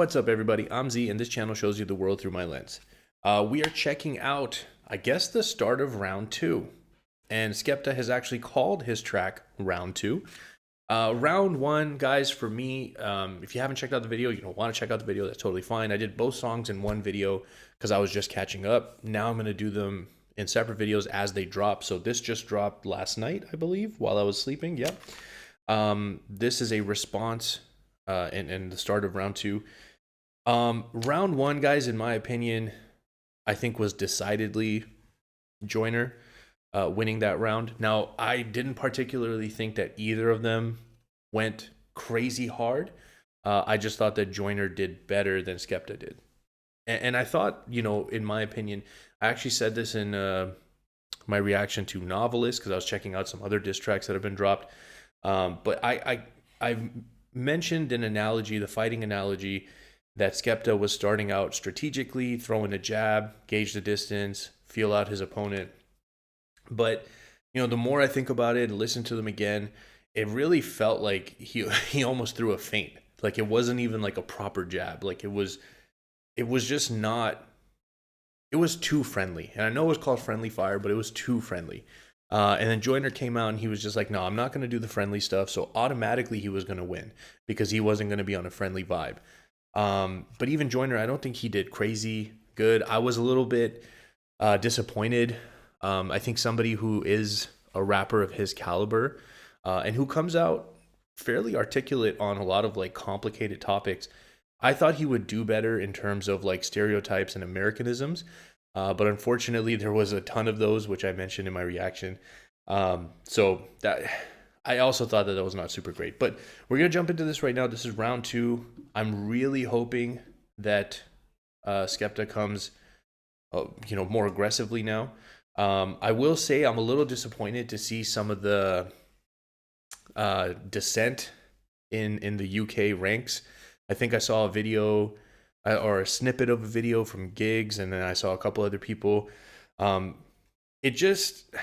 What's up, everybody? I'm Z, and this channel shows you the world through my lens. We are checking out, I guess, the start of round 2. And Skepta has actually called his track round 2. Round 1, guys, for me, if you haven't checked out the video, you don't want to check out the video, that's totally fine. I did both songs in one video because I was just catching up. Now I'm going to do them in separate videos as they drop. So this just dropped last night, I believe, while I was sleeping. Yep. This is a response and the start of round 2. Round 1, guys, in my opinion, I think was decidedly Joyner winning that round. Now, I didn't particularly think that either of them went crazy hard. I just thought that Joyner did better than Skepta did. And I thought, you know, in my opinion, I actually said this in my reaction to Novelist, because I was checking out some other diss tracks that have been dropped. But I mentioned an analogy, the fighting analogy, that Skepta was starting out strategically, throwing a jab, gauge the distance, feel out his opponent. But, you know, the more I think about it and listen to them again, it really felt like he almost threw a feint. Like, it wasn't even like a proper jab. Like, it was just not, it was too friendly. And I know it was called friendly fire, but it was too friendly. And then Joyner came out and he was just like, no, I'm not going to do the friendly stuff. So automatically he was going to win because he wasn't going to be on a friendly vibe. But even Joyner, I don't think he did crazy good. I was a little bit disappointed. I think somebody who is a rapper of his caliber and who comes out fairly articulate on a lot of like complicated topics, I thought he would do better in terms of like stereotypes and Americanisms. But unfortunately, there was a ton of those, which I mentioned in my reaction. So that I also thought that was not super great. But we're going to jump into this right now. This is round 2. I'm really hoping that Skepta comes more aggressively now. I will say I'm a little disappointed to see some of the dissent in the UK ranks. I think I saw a video or a snippet of a video from Gigs, and then I saw a couple other people. It just,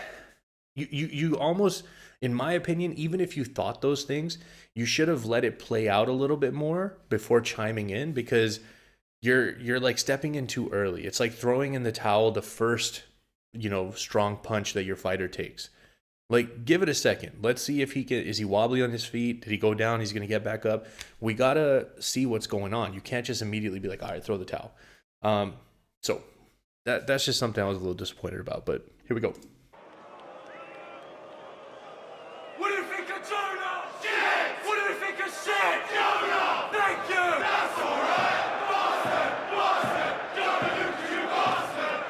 you almost, in my opinion, even if you thought those things, you should have let it play out a little bit more before chiming in, because you're like stepping in too early. It's like throwing in the towel the first, strong punch that your fighter takes. Like, give it a second. Let's see if is he wobbly on his feet? Did he go down? He's going to get back up. We got to see what's going on. You can't just immediately be like, all right, throw the towel. So that's just something I was a little disappointed about, but here we go. What do you think of Jonah? Shit! What do you think of shit? Jonah! Thank you! That's alright! Boston! Jonah, you bastard!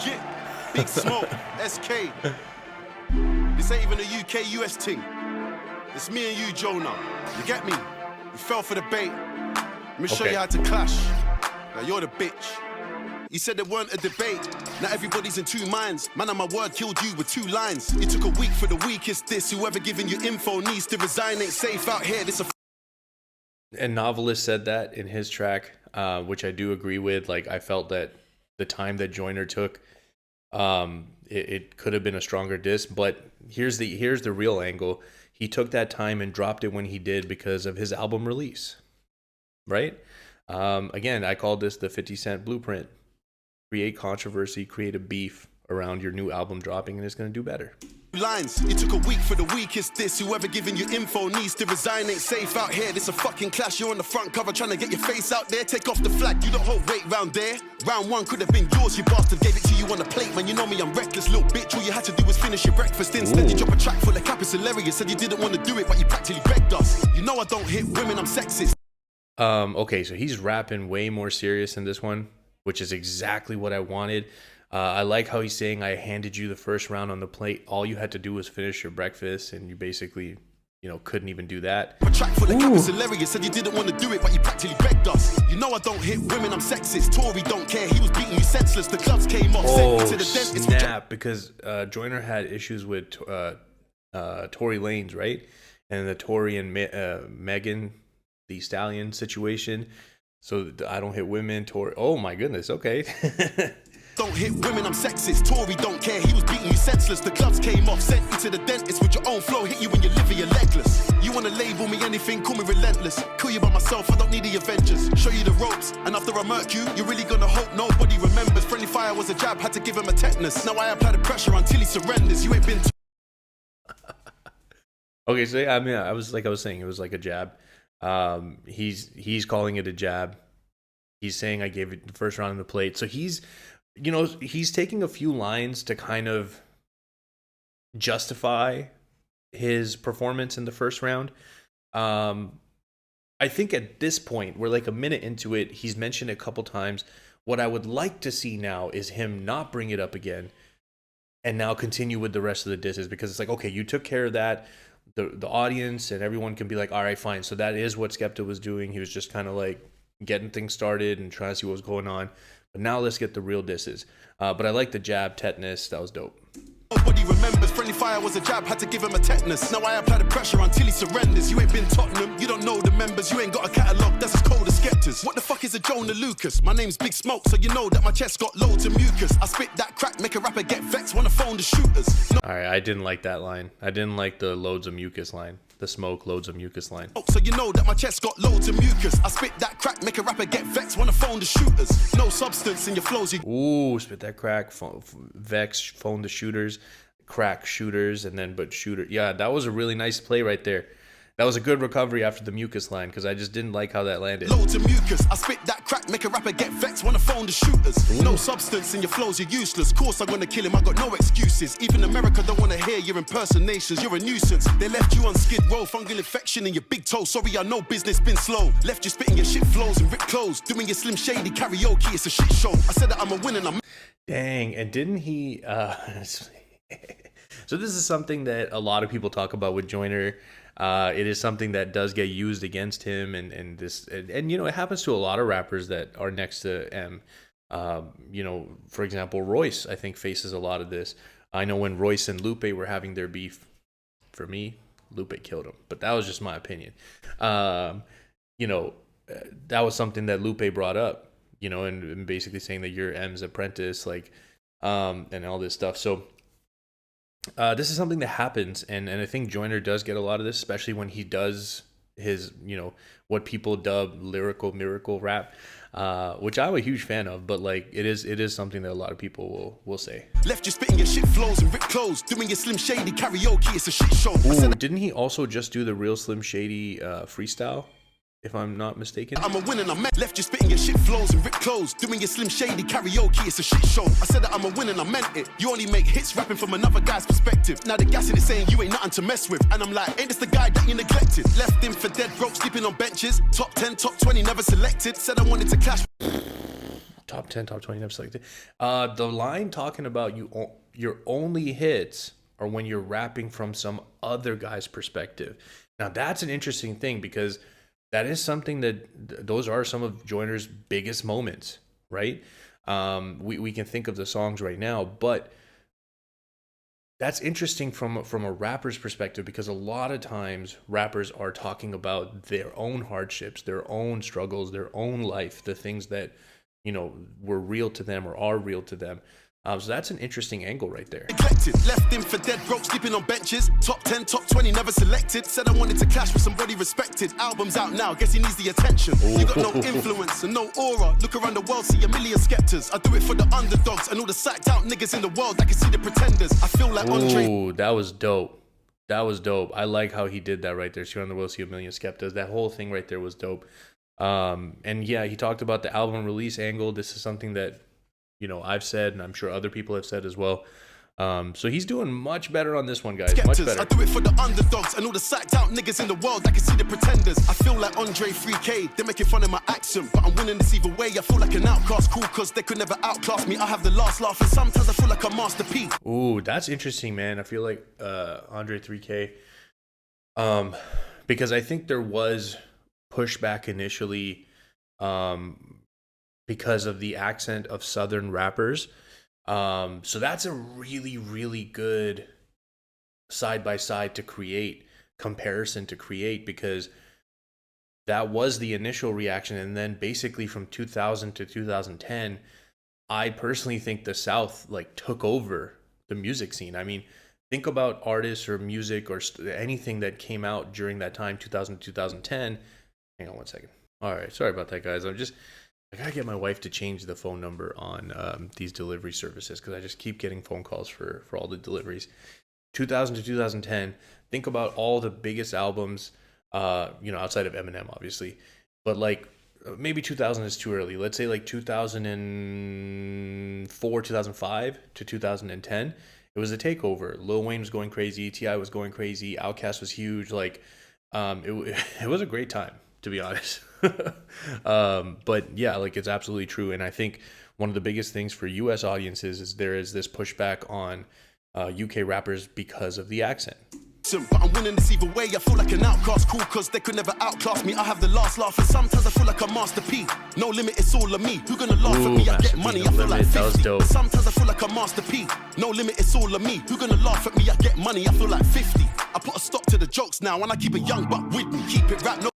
Yeah, Big Smoke, SK. This ain't even a UK US thing. It's me and you, Jonah. You get me? You fell for the bait. Let me show you how to clash. Now you're the bitch. You said there weren't a debate. Now everybody's in two minds. Man, on my word, killed you with 2 lines. You took a week for the weakest diss. Whoever giving you info needs to resign. Ain't safe out here. This a And Novelist said that in his track, which I do agree with. Like, I felt that the time that Joyner took, it could have been a stronger diss, but here's the real angle. He took that time and dropped it when he did because of his album release, right? Again, I called this the 50 Cent blueprint. Create controversy, create a beef around your new album dropping, and it's going to do better. lines. You took a week for the weakest diss. Whoever giving you info needs to resign. Ain't safe out here. This a fucking clash. You're on the front cover trying to get your face out there. Take off the flag. You don't hold weight round there. Round 1 could have been yours. You bastard gave it to you on the plate. Man, you know me, I'm reckless, little bitch. All you had to do was finish your breakfast. Instead, you drop a track full of cap. It's hilarious. Said you didn't want to do it, but you practically begged us. You know I don't hit women. I'm sexist. Okay, so he's rapping way more serious in this one, which is exactly what I wanted. I like how he's saying, I handed you the first round on the plate. All you had to do was finish your breakfast, and you basically, couldn't even do that. A track full of cap is hilarious. Said you didn't want to do it, but you practically begged us. You know I don't hit women, I'm sexist. Tory don't care, he was beating you senseless. The clubs came off, sent me to the dentist. Snap, because Joyner had issues with Tory Lanez, right? And the Tory and Megan Thee Stallion situation. So I don't hit women, Tory. Oh my goodness, okay. Don't hit women, I'm sexist. Tory don't care, he was beating you senseless. The gloves came off, sent you to the dentist with your own flow. Hit you when you live you're legless. You wanna label me anything, call me relentless. Kill you by myself, I don't need the Avengers. Show you the ropes, and after I murk you, you're really gonna hope nobody remembers. Friendly fire was a jab, had to give him a tetanus. Now I apply the pressure until he surrenders. You ain't been Okay, so yeah, I mean, I was saying, it was like a jab. He's calling it a jab. He's saying I gave it the first round on the plate. So he's taking a few lines to kind of justify his performance in the first round. I think at this point, we're like a minute into it, he's mentioned a couple times. What I would like to see now is him not bring it up again and now continue with the rest of the disses, because it's like, okay, you took care of that. The audience and everyone can be like, all right, fine. So that is what Skepta was doing. He was just kind of like getting things started and trying to see what was going on. But now let's get the real disses. But I like the jab, tetanus. That was dope. Nobody remembers. Friendly fire was a jab, had to give him a tetanus. Now I apply the pressure until he surrenders. You ain't been Tottenham, you don't know the members. You ain't got a catalogue that's as cold as Skepta's. What the fuck is a Jonah Lucas? My name's Big Smoke, so you know that my chest got loads of mucus. I spit that crack, make a rapper get vexed, wanna phone the shooters. No. All right, I didn't like that line. I didn't like the loads of mucus line. The smoke, loads of mucus line. So you know that my chest got loads of mucus. I spit that crack, make a rapper get vexed, wanna phone the shooters. No substance in your flows. Ooh, spit that crack, vex, phone the shooters, crack shooters, and then but shooter. Yeah, that was a really nice play right there. That was a good recovery after the mucus line, because I just didn't like how that landed. Loads of mucus. I spit that crack, make a rapper get vexed, wanna phone the shooters. Ooh. No substance in your flows, you're useless. Course I'm gonna kill him, I got no excuses. Even America don't wanna hear your impersonations. You're a nuisance. They left you on skid row, fungal infection in your big toe. Sorry, I know business been slow. Left you spitting your shit flows and ripped clothes. Doing your Slim Shady karaoke, it's a shit show. I said that I'm a winner. Dang, and didn't he? So this is something that a lot of people talk about with Joyner. It is something that does get used against him, and you know, it happens to a lot of rappers that are next to M. You know, for example, Royce, I think, faces a lot of this. I know when Royce and Lupe were having their beef, for me, Lupe killed him, but that was just my opinion. You know, that was something that Lupe brought up, you know, and basically saying that you're M's apprentice, like, and all this stuff. So this is something that happens, and I think Joyner does get a lot of this, especially when he does his, you know, what people dub lyrical miracle rap, which I'm a huge fan of, but like it is something that a lot of people will say. Left you spitting your shit flows and ripped clothes, doing your Slim Shady karaoke, it's a shit show. Ooh, didn't he also just do the real Slim Shady freestyle, if I'm not mistaken? I'm a winner, I meant. Left you spitting your shit flows and ripped clothes, doing your Slim Shady karaoke, it's a shit show. I said that I'm a winner, I meant it. You only make hits rapping from another guy's perspective. Now the gas in it saying you ain't nothing to mess with, and I'm like, ain't this the guy that you neglected? Left him for dead broke, sleeping on benches. Top 10, top 20, never selected. Said I wanted to clash. Top 10, top 20, never selected. The line talking about your only hits are when you're rapping from some other guy's perspective. Now that's an interesting thing, because that is something that those are some of Joyner's biggest moments, right? We can think of the songs right now, but that's interesting from a rapper's perspective, because a lot of times rappers are talking about their own hardships, their own struggles, their own life, the things that, you know, were real to them or are real to them. So that's an interesting angle right there. Neglected. Left him for dead broke, sleeping on benches. Top 10, top 20, never selected. Said I wanted to clash with somebody respected. Album's out now, guess he needs the attention. Ooh. You got no influence and no aura. Look around the world, see a million Skeptas. I do it for the underdogs and all the psyched out niggas in the world that can see the pretenders. I feel like Andre. Ooh, that was dope. That was dope. I like how he did that right there. See around the world, see a million Skeptas. That whole thing right there was dope. And yeah, he talked about the album release angle. This is something that, you know, I've said, and I'm sure other people have said as well. So he's doing much better on this one, guys. Much better. I do it for the underdogs and all the psyched out niggas in the world that can see the pretenders. I feel like Andre 3K. They're making fun of my accent, but I'm winning this either way. I feel like an outcast, cool, cause they could never outclass me. I have the last laugh, and sometimes I feel like a masterpiece. Ooh, that's interesting, man. I feel like Andre 3K. Because I think there was pushback initially, because of the accent of Southern rappers. So that's a really, really good side-by-side comparison to create, because that was the initial reaction. And then basically from 2000 to 2010, I personally think the South like took over the music scene. I mean, think about artists or music or anything that came out during that time, 2000 2010. Hang on one second. All right, sorry about that, guys. I gotta get my wife to change the phone number on these delivery services because I just keep getting phone calls for all the deliveries. 2000 to 2010. Think about all the biggest albums, outside of Eminem, obviously, but like maybe 2000 is too early. Let's say like 2004, 2005 to 2010. It was a takeover. Lil Wayne was going crazy. T.I. was going crazy. Outkast was huge. Like, it was a great time, to be honest. But yeah, like it's absolutely true. And I think one of the biggest things for US audiences is there is this pushback on UK rappers because of the accent. But I'm winning this either way. I feel like an outcast, cool, cause they could never outclass me. I have the last laugh, and sometimes I feel like a Master P. No limit, it's all of me. Who gonna laugh at me? I get money, I feel like 50. Sometimes I feel like a Master P. No limit, it's all of me. Who gonna laugh at me? I get money, I feel like 50. I put a stop to the jokes now, and I keep a young buck with me. Keep it rap, no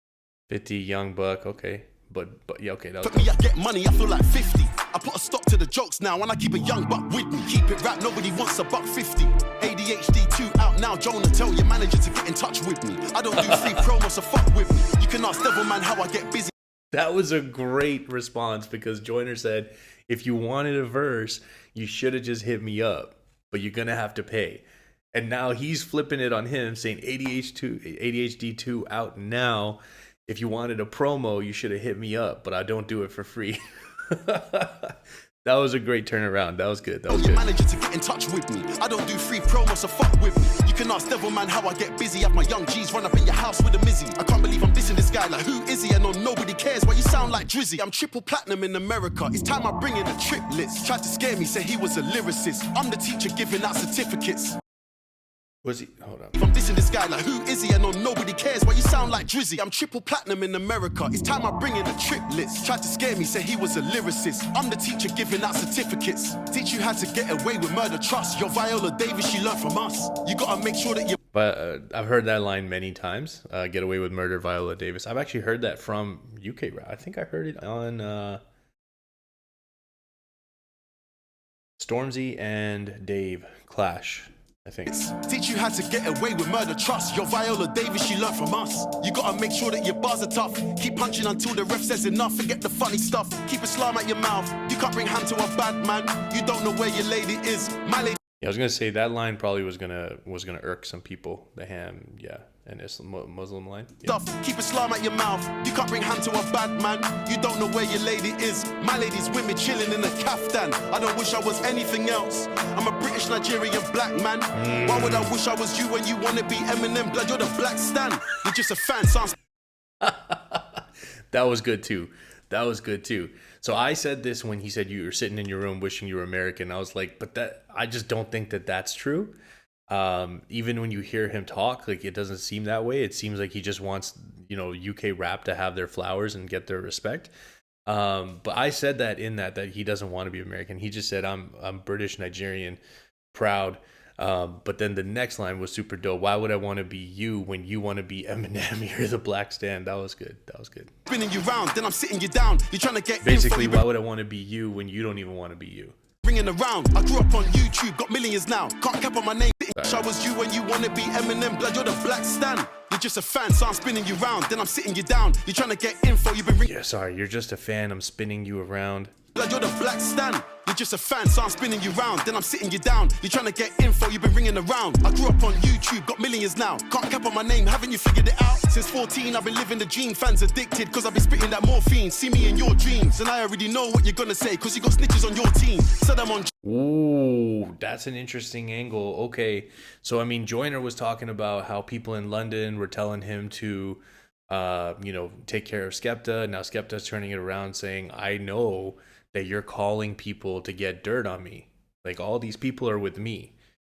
50 young buck, okay. But yeah, okay, that was me, I get money, I feel like 50. I put a stop to the jokes now, and I keep a young buck with me. Keep it rap, nobody wants a buck 50. ADHD 2 out now, Jonah, tell your manager to get in touch with me. I don't do free promos, so fuck with me. You can ask Devilman how I get busy. That was a great response because Joyner said, if you wanted a verse, you should have just hit me up, but you're gonna have to pay. And now he's flipping it on him, saying ADHD 2 out now. If you wanted a promo, you should have hit me up, but I don't do it for free. That was a great turnaround. That was good. That was good. Manager to get in touch with me. I don't do free promos, so fuck with me. You can ask Devilman how I get busy. Have my young G's run up in your house with a Mizzy. I can't believe I'm dissing this guy. Like, who is he? I know nobody cares. Why you sound like Drizzy? I'm triple platinum in America. It's time I bring in the triplets. Tried to scare me, said he was a lyricist. I'm the teacher giving out certificates. Was he? Hold on. If I'm dissing this guy, like, who is he? I know nobody cares. Why you sound like Drizzy? I'm triple platinum in America. It's time I bring in the triplets. Tried to scare me, said he was a lyricist. I'm the teacher giving out certificates. Teach you how to get away with murder, trust. Your Viola Davis, she learned from us. You gotta make sure that you. But I've heard that line many times. Get away with murder, Viola Davis. I've actually heard that from UK rap. I think I heard it on Stormzy and Dave Clash. I think. Teach you how to get away with murder, trust. Your Viola Davis, she learned from us. You gotta make sure that your bars are tough. Keep punching until the ref says enough. Forget the funny stuff. Keep Islam at your mouth. You can't bring hand to a bad man. You don't know where your lady is. My lady. Yeah, I was gonna say that line probably was gonna irk some people. The ham, yeah, and Islam, Muslim line. Yeah. Stuff. Keep Islam at your mouth. You can't bring hand to a bad man. You don't know where your lady is. My lady's with me chilling in a kaftan. I don't wish I was anything else. I'm a British Nigerian black man. Why would I wish I was you when you wanna be Eminem? Blood, you're the black stan. You're just a fan. Sounds. That was good too. That was good too. So I said this when he said you were sitting in your room wishing you were American. I was like, but that I just don't think that that's true. Even when you hear him talk, like it doesn't seem that way. It seems like he just wants, UK rap to have their flowers and get their respect. But I said that that he doesn't want to be American. He just said I'm British Nigerian, proud. But then the next line was super dope. Why would I want to be you when you want to be Eminem? You're the black stand. That was good. That was good. Spinning you round, then I'm sitting you down. You're trying to get basically. Why would I want to be you when you don't even want to be you? Bringing around. I grew up on YouTube, got millions now. Can't cap on my name. I was you when you want to be Eminem. Blood, you're the black stan. You're just a fan, so I'm spinning you round. Then I'm sitting you down. You're trying to get info. You've been. Yeah, sorry. You're just a fan. I'm spinning you around. Blood, you're the black stan. You're just a fan, so I'm spinning you round. Then I'm sitting you down. You're trying to get info, you've been ringing around. I grew up on YouTube, got millions now. Can't cap on my name, haven't you figured it out? Since 14, I've been living the dream. Fans addicted, cause I've been spitting that morphine. See me in your dreams, and I already know what you're gonna say, cause you got snitches on your team. Said I'm on. Ooh, that's an interesting angle. Okay, so I mean, Joyner was talking about how people in London were telling him to, take care of Skepta. Now Skepta's turning it around saying, I know that you're calling people to get dirt on me. Like all these people are with me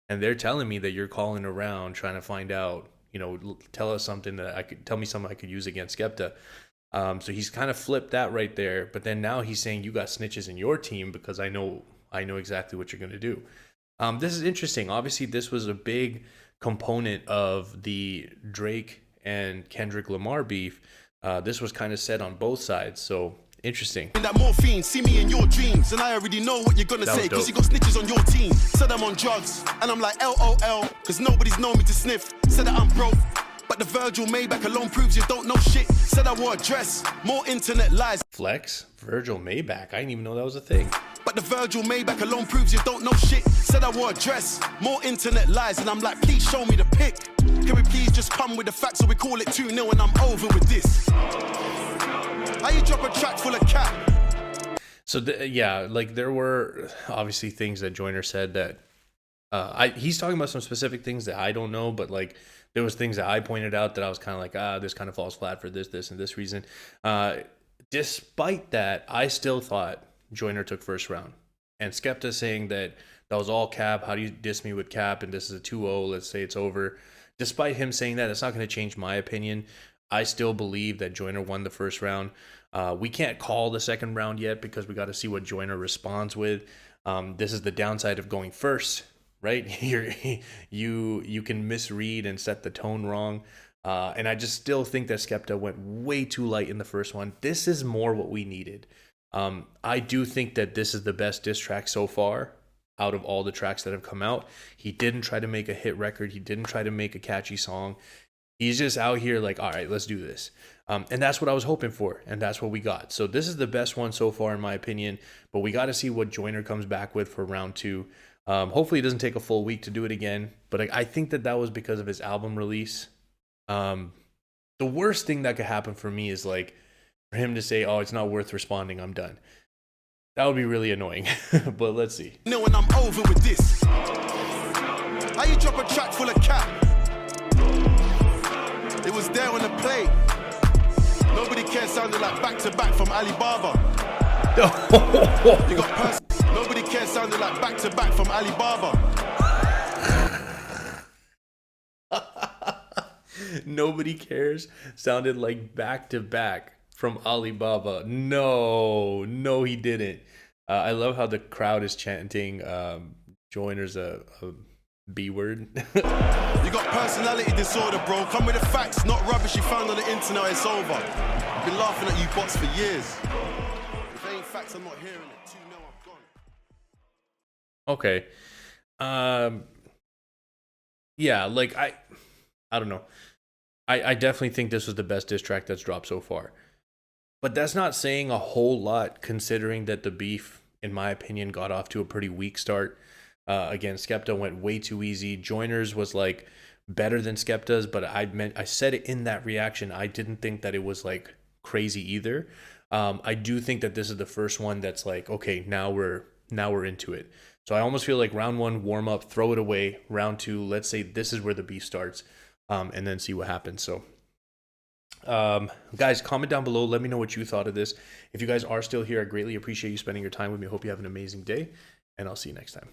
and they're telling me that you're calling around trying to find out, tell us something tell me something I could use against Skepta. So he's kind of flipped that right there. But then now he's saying you got snitches in your team because I know exactly what you're going to do. This is interesting. Obviously this was a big component of the Drake and Kendrick Lamar beef. This was kind of said on both sides. So Interesting. That morphine, see me in your dreams, and I already know what you're gonna That was say, cause dope. you got snitches on your team. Said I'm on drugs, and I'm like LOL, cause nobody's known me to sniff. Said that I'm broke, but the Virgil Maybach alone proves you don't know shit. Said I wore a dress, more internet lies. Flex? Virgil Maybach. I didn't even know that was a thing. But the Virgil Maybach alone proves you don't know shit. Said I wore a dress, more internet lies, and I'm like, please show me the pic. Can we please just come with the facts, so we call it 2-0 and I'm over with this. How you drop a track full of cap? So yeah, like there were obviously things that Joyner said that he's talking about some specific things that I don't know, but like there was things that I pointed out that I was kind of like, this kind of falls flat for this, and this reason. Despite that, I still thought Joyner took first round. And Skepta saying that was all Cap. How do you diss me with Cap? And this is a 2-0. Let's say it's over. Despite him saying that, it's not going to change my opinion. I still believe that Joyner won the first round. We can't call the second round yet because we got to see what Joyner responds with. This is the downside of going first, right? You can misread and set the tone wrong. And I just still think that Skepta went way too light in the first one. This is more what we needed. I do think that this is the best diss track so far out of all the tracks that have come out. He didn't try to make a hit record. He didn't try to make a catchy song. He's just out here like, all right, let's do this. And that's what I was hoping for, and that's what we got. So this is the best one so far, in my opinion, but we got to see what Joyner comes back with for round 2. Hopefully it doesn't take a full week to do it again, but I think that was because of his album release. The worst thing that could happen for me is like for him to say, oh, it's not worth responding, I'm done. That would be really annoying, but let's see. No, and I'm over with this. How you drop a track full of cap? It was there on the plate. Nobody cares sounded like back to back from Alibaba. You got nobody cares sounded like back to back from Alibaba. Nobody cares sounded like back to back from Alibaba. No, he didn't. I love how the crowd is chanting Joyner's a B word. You got personality disorder, bro. Come with the facts, not rubbish you found on the internet. It's over. I've been laughing at you bots for years. If it ain't facts, I'm not hearing it. 2-0, I'm gone. Okay. Yeah, like I don't know. I definitely think this was the best diss track that's dropped so far. But that's not saying a whole lot, considering that the beef, in my opinion, got off to a pretty weak start. Again, Skepta went way too easy. Joyner's was like better than Skepta's, but I said it in that reaction. I didn't think that it was like crazy either. I do think that this is the first one that's like, okay, now we're into it. So I almost feel like round 1, warm up, throw it away. Round 2, let's say this is where the beef starts, and then see what happens. So guys, comment down below. Let me know what you thought of this. If you guys are still here, I greatly appreciate you spending your time with me. I hope you have an amazing day, and I'll see you next time.